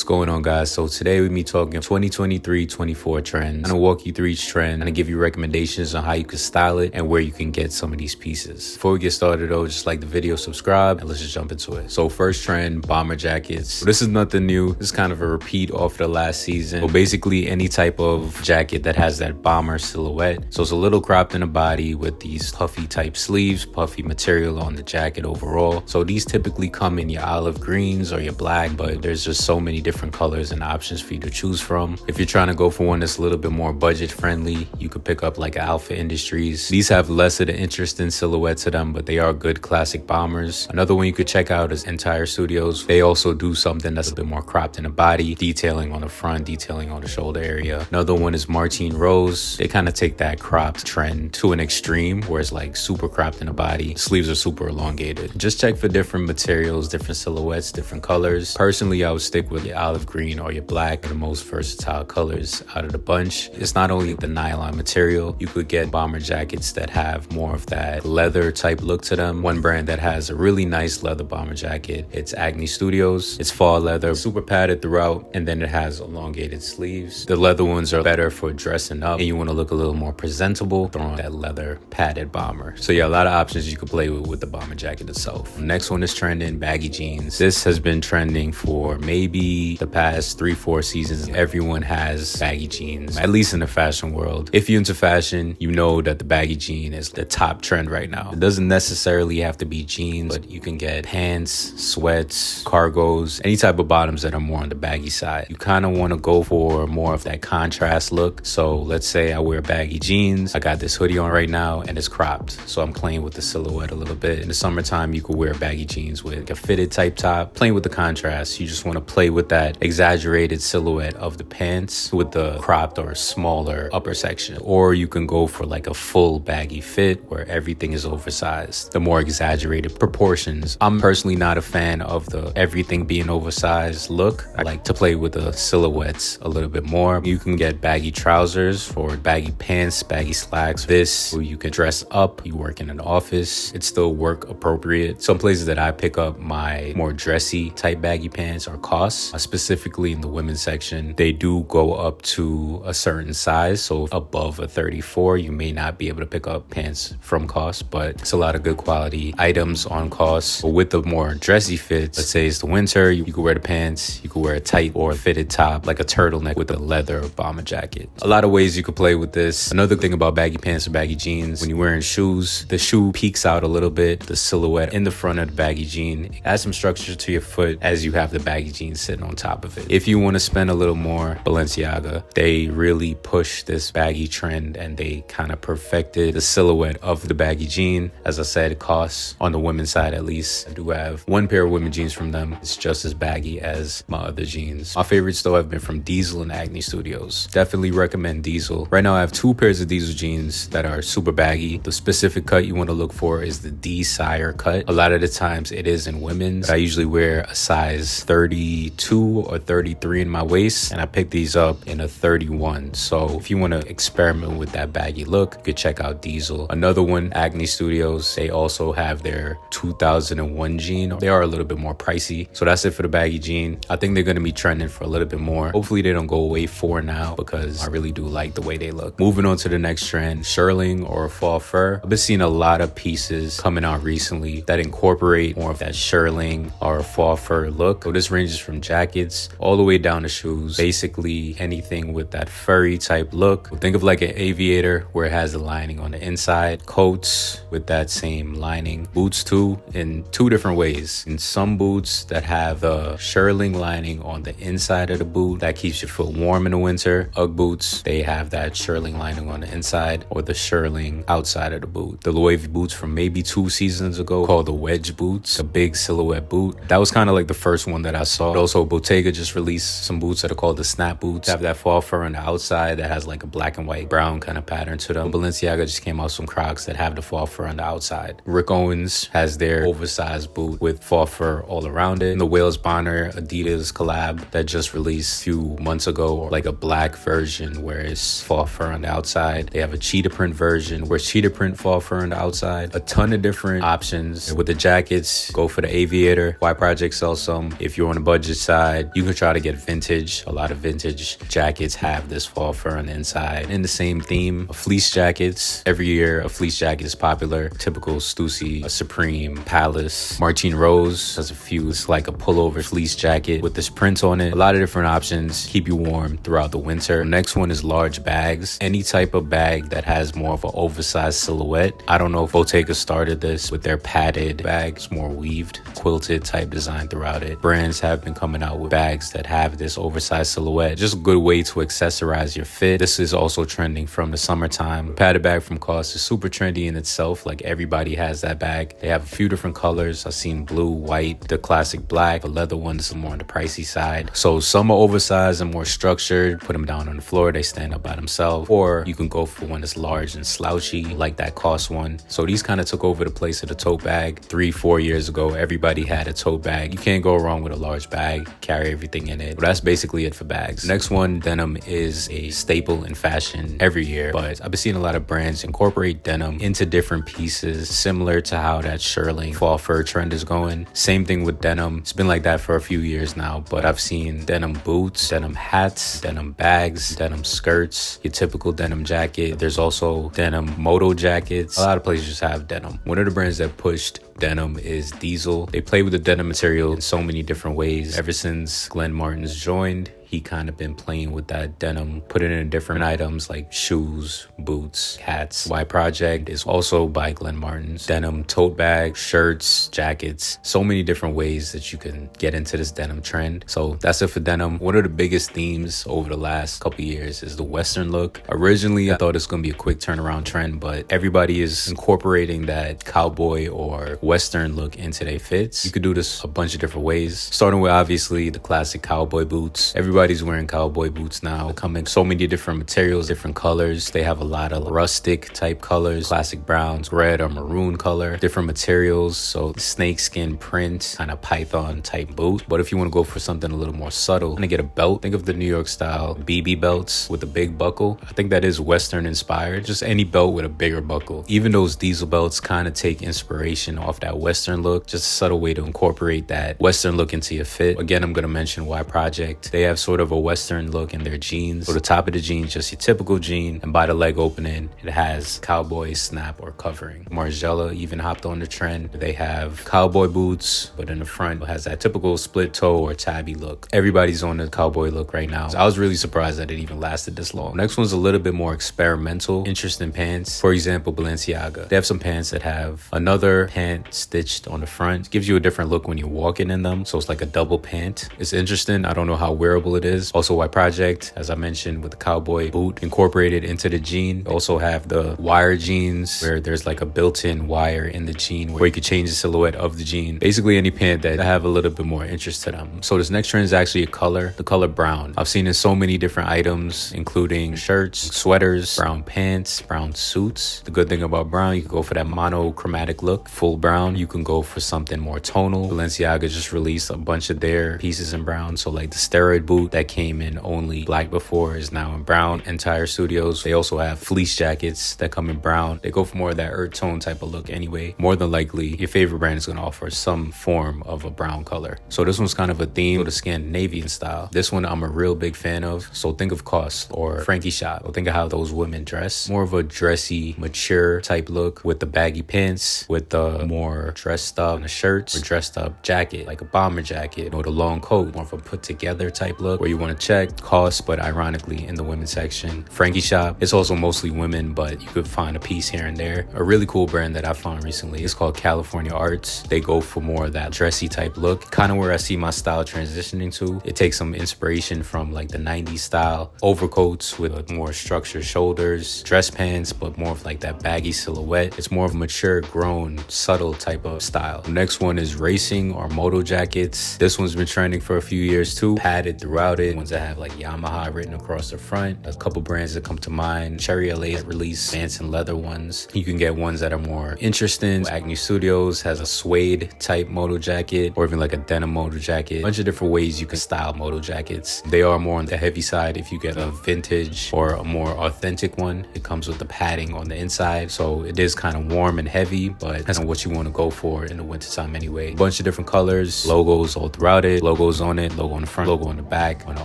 going on, guys? So today with me talking 2023-24 trends. I'm gonna walk you through each trend. I'm gonna give you recommendations on how you can style it and where you can get some of these pieces. Before we get started though, just like the video, subscribe, and let's just jump into it. So first trend, bomber jackets. This is nothing new. This is kind of a repeat off the last season. So basically any type of jacket that has that bomber silhouette. So it's a little cropped in the body with these puffy type sleeves, puffy material on the jacket overall. So these typically come in your olive greens or your black, but there's just so many different colors and options for you to choose from. If you're trying to go for one that's a little bit more budget friendly, you could pick up like Alpha Industries. These have less of the interesting silhouette to them, but they are good classic bombers. Another one you could check out is Entire Studios. They also do something that's a bit more cropped in the body, detailing on the front, detailing on the shoulder area. Another one is Martine Rose. They kind of take that cropped trend to an extreme where it's like super cropped in the body. Sleeves are super elongated. Just check for different materials, different silhouettes, different colors. Personally, I would stick with your olive green or your black, the most versatile colors out of the bunch. It's not only the nylon material. You could get bomber jackets that have more of that leather type look to them. One brand that has a really nice leather bomber jacket, it's Agni Studios. It's fall leather, super padded throughout, and then it has elongated sleeves. The leather ones are better for dressing up and you want to look a little more presentable, throwing that leather padded bomber. So yeah, a lot of options you could play with the bomber jacket itself. Next one is trending, baggy jeans. This has been trending for maybe the past 3-4 seasons. Everyone has baggy jeans, at least in the fashion world. If you're into fashion, you know that the baggy jean is the top trend right now. It doesn't necessarily have to be jeans, but you can get pants, sweats, cargos, any type of bottoms that are more on the baggy side. You kind of want to go for more of that contrast look. So let's say I wear baggy jeans. I got this hoodie on right now and it's cropped. So I'm playing with the silhouette a little bit. In the summertime, you could wear baggy jeans with a fitted type top, playing with the contrast. You just want to play with that exaggerated silhouette of the pants with the cropped or smaller upper section. Or you can go for like a full baggy fit where everything is oversized, the more exaggerated proportions. I'm personally not a fan of the everything being oversized look. I like to play with the silhouettes a little bit more. You can get baggy trousers for baggy pants, baggy slacks. This, where you can dress up, you work in an office, it's still work appropriate. Some places that I pick up my more dressy type baggy pants are COS, specifically in the women's section. They do go up to a certain size, so above a 34 you may not be able to pick up pants from COS, but it's a lot of good quality items on COS. But with the more dressy fits, let's say it's the winter, you can wear the pants, you can wear a tight or fitted top like a turtleneck with a leather bomber jacket. A lot of ways you could play with this. Another thing about baggy pants or baggy jeans, when you're wearing shoes, the shoe peeks out a little bit. The silhouette in the front of the baggy jean adds some structure to your foot as you have the baggy jeans sitting on top of it. If you want to spend a little more, Balenciaga, they really push this baggy trend and they kind of perfected the silhouette of the baggy jean. As I said, it costs on the women's side at least. I do have one pair of women's jeans from them. It's just as baggy as my other jeans. My favorites though have been from Diesel and Agni Studios. Definitely recommend Diesel. Right now I have 2 pairs of Diesel jeans that are super baggy. The specific cut you want to look for is the D-Sire cut. A lot of the times it is in women's. I usually wear a size 32 or 33 in my waist, and I picked these up in a 31. So if you want to experiment with that baggy look, you could check out Diesel. Another one, Agni Studios, they also have their 2001 jean. They are a little bit more pricey. So that's it for the baggy jean. I think they're going to be trending for a little bit more. Hopefully they don't go away for now because I really do like the way they look. Moving on to the next trend, shearling or fall fur. I've been seeing a lot of pieces coming out recently that incorporate more of that shearling or fall fur look. So this ranges from jackets all the way down to shoes. Basically anything with that furry type look. Think of like an aviator where it has the lining on the inside. Coats with that same lining. Boots too, in 2 different ways. In some boots that have the shearling lining on the inside of the boot, that keeps your foot warm in the winter. Ugg boots, they have that shearling lining on the inside or the shearling outside of the boot. The Louis V boots from maybe 2 seasons ago called the wedge boots, a big silhouette boot. That was kind of like the first one that I saw. But also Bottega just released some boots that are called the snap boots. They have that fall fur on the outside that has like a black and white brown kind of pattern to them. Balenciaga just came out with some Crocs that have the fall fur on the outside. Rick Owens has their oversized boot with fall fur all around it. And the Wales Bonner Adidas collab that just released a few months ago, like a black version where it's fall fur on the outside. They have a cheetah print version where cheetah print fall fur on the outside. A ton of different options. With the jackets, go for the aviator. Y Project sells some. If you're on the budget side, inside, you can try to get vintage. A lot of vintage jackets have this fall fur on the inside. In the same theme, fleece jackets. Every year, a fleece jacket is popular. Typical Stussy, Supreme, Palace, Martine Rose has a few. It's like a pullover fleece jacket with this print on it. A lot of different options, keep you warm throughout the winter. The next one is large bags. Any type of bag that has more of an oversized silhouette. I don't know if Bottega started this with their padded bags, more weaved, quilted type design throughout it. Brands have been coming out with bags that have this oversized silhouette. Just a good way to accessorize your fit. This is also trending from the summertime. Padded bag from COS is super trendy in itself. Like everybody has that bag. They have a few different colors. I've seen blue, white, the classic black. The leather ones are more on the pricey side. So some are oversized and more structured. Put them down on the floor. They stand up by themselves. Or you can go for one that's large and slouchy, like that COS one. So these kind of took over the place of the tote bag. 3-4 years ago, everybody had a tote bag. You can't go wrong with a large bag. Carry everything in it. But that's basically it for bags. Next one, denim is a staple in fashion every year. But I've been seeing a lot of brands incorporate denim into different pieces, similar to how that shearling fall fur trend is going. Same thing with denim. It's been like that for a few years now, but I've seen denim boots, denim hats, denim bags, denim skirts, your typical denim jacket. There's also denim moto jackets. A lot of places just have denim. One of the brands that pushed denim is Diesel. They play with the denim material in so many different ways. Ever since Glenn Martin's joined, he kind of been playing with that denim, put it in different items like shoes, boots, hats. Y Project is also by Glenn Martin's. Denim tote bags, shirts, jackets, so many different ways that you can get into this denim trend. So that's it for denim. One of the biggest themes over the last couple years is the Western look. Originally, I thought it's gonna be a quick turnaround trend, but everybody is incorporating that cowboy or Western look into their fits. You could do this a bunch of different ways, starting with obviously the classic cowboy boots. Everybody's wearing cowboy boots now. They come in so many different materials, different colors. They have a lot of rustic type colors, classic browns, red or maroon color, different materials. So snakeskin print, kind of python type boot. But if you want to go for something a little more subtle and get a belt, think of the New York style BB belts with a big buckle. I think that is Western inspired. Just any belt with a bigger buckle. Even those Diesel belts kind of take inspiration off that Western look. Just a subtle way to incorporate that Western look into your fit. Again, I'm going to mention Y Project. They have sort of a Western look in their jeans. So the top of the jeans, just your typical jean, and by the leg opening, it has cowboy snap or covering. Margiela even hopped on the trend. They have cowboy boots, but in the front it has that typical split toe or tabby look. Everybody's on the cowboy look right now. So I was really surprised that it even lasted this long. Next one's a little bit more experimental, interesting pants. For example, Balenciaga. They have some pants that have another pant stitched on the front. It gives you a different look when you're walking in them. So it's like a double pant. It's interesting. I don't know how wearable it is. Also, Y Project, as I mentioned, with the cowboy boot incorporated into the jean. Also have the wire jeans where there's like a built-in wire in the jean where you could change the silhouette of the jean. Basically any pant that have a little bit more interest to them. So this next trend is actually a color, the color brown. I've seen in so many different items, including shirts, sweaters, brown pants, brown suits. The good thing about brown, you can go for that monochromatic look, full brown. You can go for something more tonal. Balenciaga just released a bunch of their pieces in brown. So like the steroid boot that came in only black before is now in brown. Entire Studios, they also have fleece jackets that come in brown. They go for more of that earth tone type of look anyway. More than likely, your favorite brand is going to offer some form of a brown color. So this one's kind of a theme of the Scandinavian style. This one I'm a real big fan of. So think of COS or Frankie Shop. Or think of how those women dress. More of a dressy, mature type look with the baggy pants, with the more dressed up shirts or dressed up jacket, like a bomber jacket or the long coat. More of a put together type look where you want to check COS, but ironically in the women's section. Frankie Shop, it's also mostly women, but you could find a piece here and there. A really cool brand that I found recently is called California Arts. They go for more of that dressy type look, kind of where I see my style transitioning to. It takes some inspiration from like the 90s style overcoats with more structured shoulders, dress pants, but more of like that baggy silhouette. It's more of a mature, grown, subtle type of style. The next one is racing or moto jackets. This one's been trending for a few years too. Padded throughout throughout it. Ones that have like Yamaha written across the front. A couple brands that come to mind. Cherry LA release Manson leather ones. You can get ones that are more interesting. Acne Studios has a suede type moto jacket, or even like a denim moto jacket. A bunch of different ways you can style moto jackets. They are more on the heavy side. If you get a vintage or a more authentic one, it comes with the padding on the inside, so it is kind of warm and heavy, but that's what you want to go for in the wintertime anyway. A bunch of different colors, logos all throughout it, logos on it, logo on the front, logo on the back. On the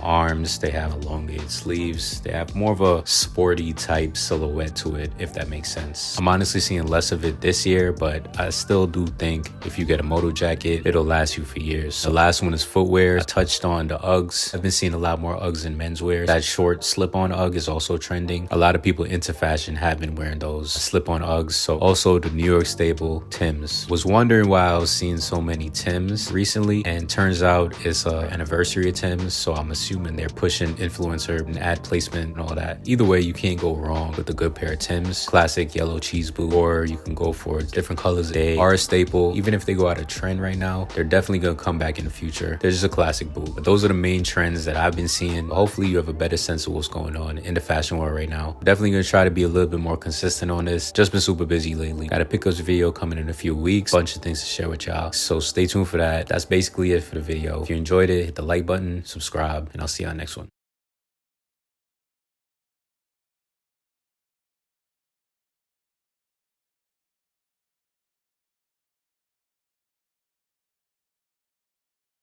arms, they have elongated sleeves. They have more of a sporty type silhouette to it, if that makes sense. I'm honestly seeing less of it this year, but I still do think if you get a moto jacket, it'll last you for years. The last one is footwear. I touched on the Uggs. I've been seeing a lot more Uggs in menswear. That short slip-on Ugg is also trending. A lot of people into fashion have been wearing those slip-on Uggs. So also the New York staple Timbs. Was wondering why I was seeing so many Timbs recently, and turns out it's an anniversary of Timbs, so I'm assuming they're pushing influencer and ad placement and all that. Either way, you can't go wrong with a good pair of Timbs. Classic yellow cheese boot, or you can go for different colors. They are a staple. Even if they go out of trend right now, they're definitely gonna come back in the future. They're just a classic boot. But those are the main trends that I've been seeing. Hopefully you have a better sense of what's going on in the fashion world right now. Definitely gonna try to be a little bit more consistent on this. Just been super busy lately. Got a pickups video coming in a few weeks. Bunch of things to share with y'all, so stay tuned for that. That's basically it for the video. If you enjoyed it, hit the like button, subscribe, and I'll see y'all next one.